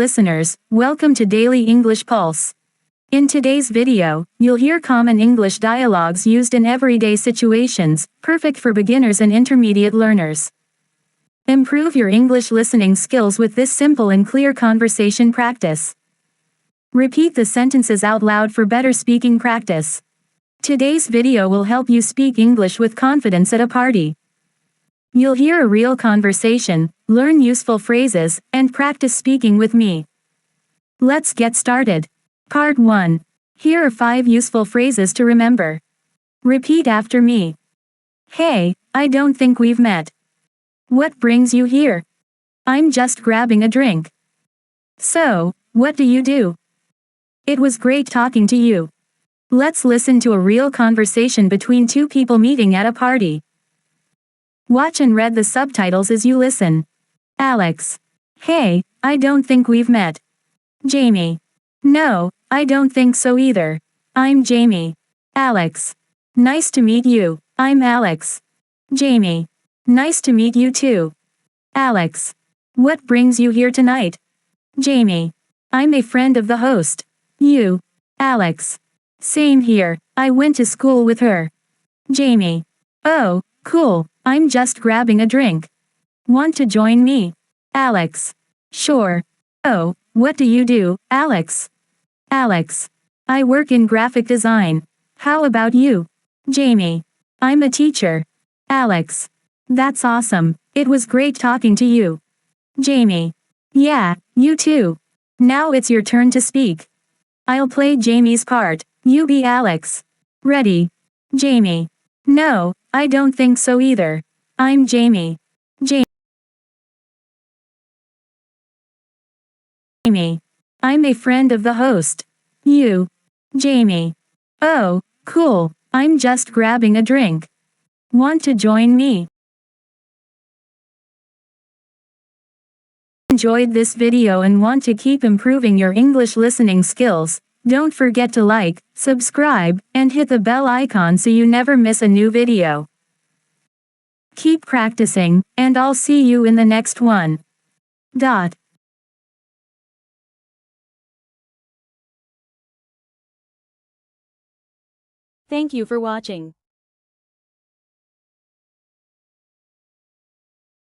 listeners, welcome to Daily English Pulse. In today's video, you'll hear common English dialogues used in everyday situations, perfect for beginners and intermediate learners. Improve your English listening skills with this simple and clear conversation practice. Repeat the sentences out loud for better speaking practice. Today's video will help you speak English with confidence at a party. You'll hear a real conversation, learn useful phrases, and practice speaking with me. Let's get started. Part 1. Here are 5 useful phrases to remember. Repeat after me. Hey, I don't think we've met. What brings you here? I'm just grabbing a drink. So, what do you do? It was great talking to you. Let's listen to a real conversation between two people meeting at a party. Watch and read the subtitles as you listen. Alex. Hey, I don't think we've met. Jamie. No, I don't think so either. I'm Jamie. Alex. Nice to meet you. I'm Alex. Jamie. Nice to meet you too. Alex. What brings you here tonight? Jamie. I'm a friend of the host. You. Alex. Same here, I went to school with her. Jamie. Oh, cool. I'm just grabbing a drink. Want to join me? Alex. Sure. Oh, what do you do, Alex? Alex. I work in graphic design. How about you? Jamie. I'm a teacher. Alex. That's awesome. It was great talking to you. Jamie. Yeah, you too. Now it's your turn to speak. I'll play Jamie's part. You be Alex. Ready? Jamie. No, I don't think so either. I'm Jamie. Jamie. I'm a friend of the host. You. Jamie. Oh, cool. I'm just grabbing a drink. Want to join me? Enjoyed this video and want to keep improving your English listening skills? Don't forget to like, subscribe, and hit the bell icon so you never miss a new video. Keep practicing, and I'll see you in the next one. Thank you for watching.